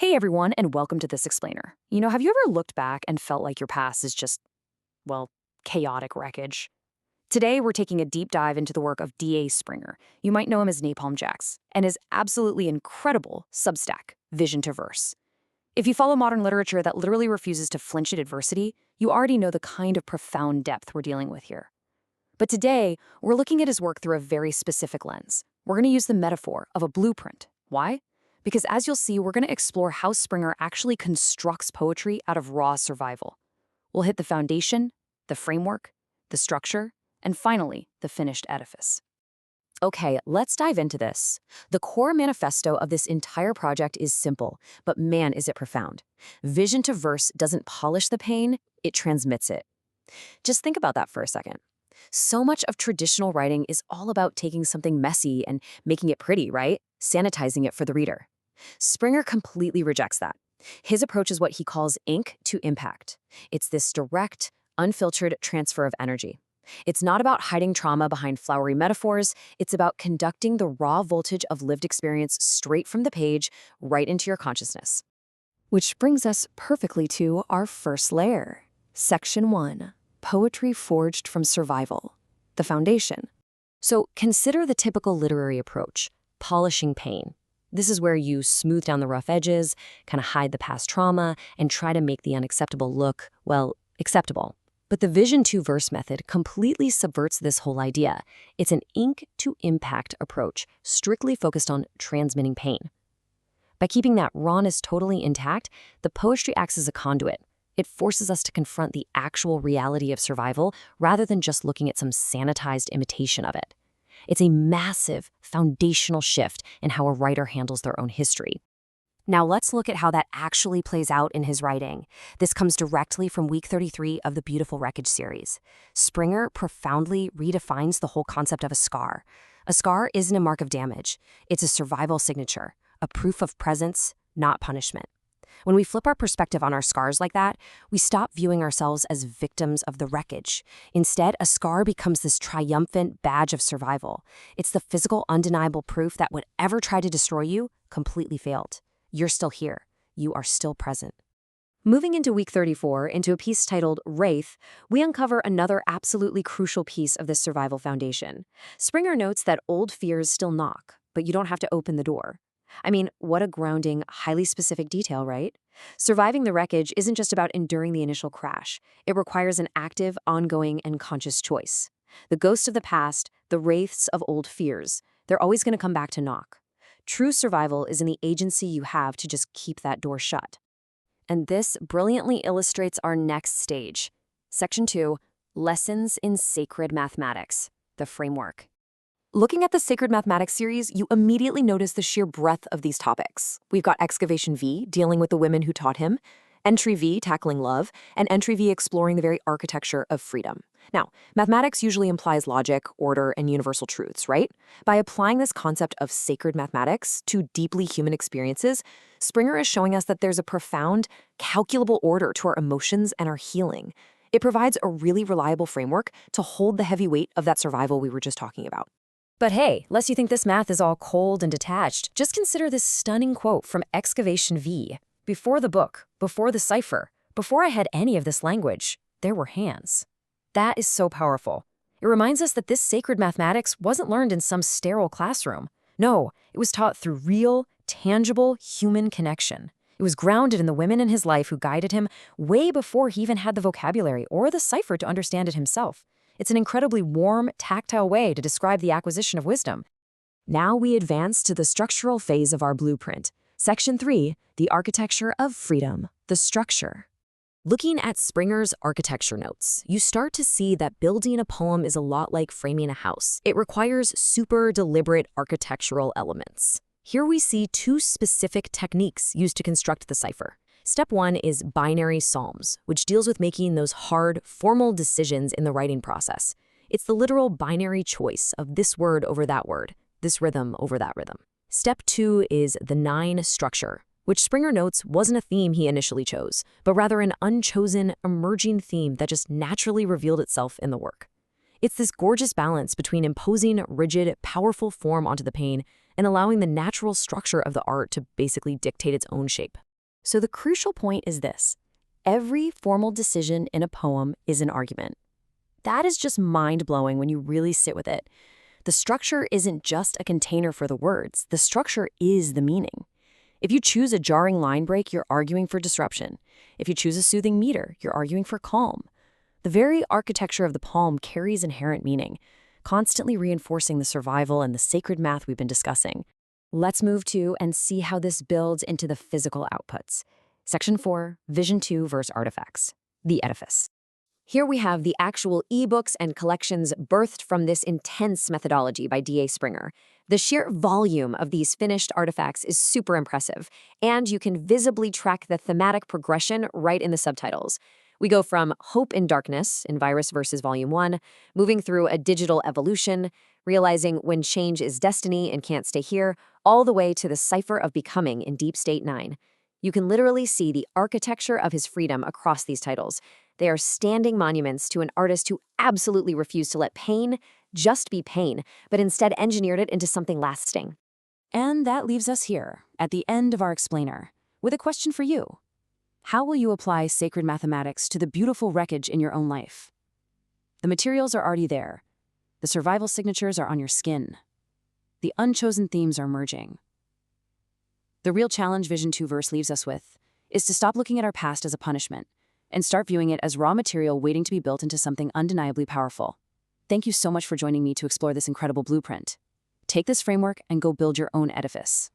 Hey everyone, and welcome to This Explainer. Have you ever looked back and felt like your past is just, well, chaotic wreckage? Today, we're taking a deep dive into the work of D.A. Springer. You might know him as Napalmjax, and his absolutely incredible Substack, Vision to Verse. If you follow modern literature that literally refuses to flinch at adversity, you already know the kind of profound depth we're dealing with here. But today, we're looking at his work through a very specific lens. We're going to use the metaphor of a blueprint. Why? Because as you'll see, we're going to explore how Springer actually constructs poetry out of raw survival. We'll hit the foundation, the framework, the structure, and finally, the finished edifice. Okay, let's dive into this. The core manifesto of this entire project is simple, but man, is it profound. Vision to Verse doesn't polish the pain, it transmits it. Just think about that for a second. So much of traditional writing is all about taking something messy and making it pretty, right? Sanitizing it for the reader. Springer completely rejects that. His approach is what he calls ink to impact. It's this direct, unfiltered transfer of energy. It's not about hiding trauma behind flowery metaphors, it's about conducting the raw voltage of lived experience straight from the page, right into your consciousness. Which brings us perfectly to our first layer. Section 1. Poetry forged from survival. The foundation. So consider the typical literary approach, polishing pain. This is where you smooth down the rough edges, kind of hide the past trauma, and try to make the unacceptable look, well, acceptable. But the Vision to Verse method completely subverts this whole idea. It's an ink to impact approach, strictly focused on transmitting pain. By keeping that rawness totally intact, the poetry acts as a conduit. It forces us to confront the actual reality of survival rather than just looking at some sanitized imitation of it. It's a massive, foundational shift in how a writer handles their own history. Now let's look at how that actually plays out in his writing. This comes directly from week 33 of the beautiful Wreckage series. Springer profoundly redefines the whole concept of a scar. A scar isn't a mark of damage. It's a survival signature, a proof of presence, not punishment. When we flip our perspective on our scars like that, we stop viewing ourselves as victims of the wreckage. Instead, a scar becomes this triumphant badge of survival. It's the physical, undeniable proof that whatever tried to destroy you completely failed. You're still here. You are still present. Moving into week 34, into a piece titled Wraith, we uncover another absolutely crucial piece of this survival foundation. Springer notes that old fears still knock, but you don't have to open the door. I mean, what a grounding, highly specific detail, right? Surviving the wreckage isn't just about enduring the initial crash. It requires an active, ongoing, and conscious choice. The ghosts of the past, the wraiths of old fears, they're always going to come back to knock. True survival is in the agency you have to just keep that door shut. And this brilliantly illustrates our next stage. Section 2, Lessons in Sacred Mathematics, the framework. Looking at the Sacred Mathematics series, you immediately notice the sheer breadth of these topics. We've got Excavation V, dealing with the women who taught him, Entry V, tackling love, and Entry V exploring the very architecture of freedom. Now, mathematics usually implies logic, order, and universal truths, right? By applying this concept of sacred mathematics to deeply human experiences, Springer is showing us that there's a profound, calculable order to our emotions and our healing. It provides a really reliable framework to hold the heavy weight of that survival we were just talking about. But hey, lest you think this math is all cold and detached, just consider this stunning quote from Excavation V. Before the book, before the cipher, before I had any of this language, there were hands. That is so powerful. It reminds us that this sacred mathematics wasn't learned in some sterile classroom. No, it was taught through real, tangible human connection. It was grounded in the women in his life who guided him way before he even had the vocabulary or the cipher to understand it himself. It's an incredibly warm, tactile way to describe the acquisition of wisdom. Now we advance to the structural phase of our blueprint. Section 3, the architecture of freedom, the structure. Looking at Springer's architecture notes, you start to see that building a poem is a lot like framing a house. It requires super deliberate architectural elements. Here we see two specific techniques used to construct the cipher. Step 1 is binary psalms, which deals with making those hard, formal decisions in the writing process. It's the literal binary choice of this word over that word, this rhythm over that rhythm. Step 2 is the 9 structure, which Springer notes wasn't a theme he initially chose, but rather an unchosen, emerging theme that just naturally revealed itself in the work. It's this gorgeous balance between imposing rigid, powerful form onto the pane and allowing the natural structure of the art to basically dictate its own shape. So the crucial point is this. Every formal decision in a poem is an argument. That is just mind-blowing when you really sit with it. The structure isn't just a container for the words. The structure is the meaning. If you choose a jarring line break, you're arguing for disruption. If you choose a soothing meter, you're arguing for calm. The very architecture of the poem carries inherent meaning, constantly reinforcing the survival and the sacred math we've been discussing. Let's move to and see how this builds into the physical outputs. Section 4, Vision 2 verse artifacts, the edifice. Here we have the actual ebooks and collections birthed from this intense methodology by D.A. Springer. The sheer volume of these finished artifacts is super impressive, and you can visibly track the thematic progression right in the subtitles. We go from Hope in Darkness in Virus Verses Volume 1, moving through a digital evolution, realizing when change is destiny and can't stay here, all the way to the Cipher of Becoming in Deep State 9. You can literally see the architecture of his freedom across these titles. They are standing monuments to an artist who absolutely refused to let pain just be pain, but instead engineered it into something lasting. And that leaves us here, at the end of our explainer, with a question for you. How will you apply sacred mathematics to the beautiful wreckage in your own life? The materials are already there. The survival signatures are on your skin. The unchosen themes are emerging. The real challenge Vision 2 verse leaves us with is to stop looking at our past as a punishment and start viewing it as raw material waiting to be built into something undeniably powerful. Thank you so much for joining me to explore this incredible blueprint. Take this framework and go build your own edifice.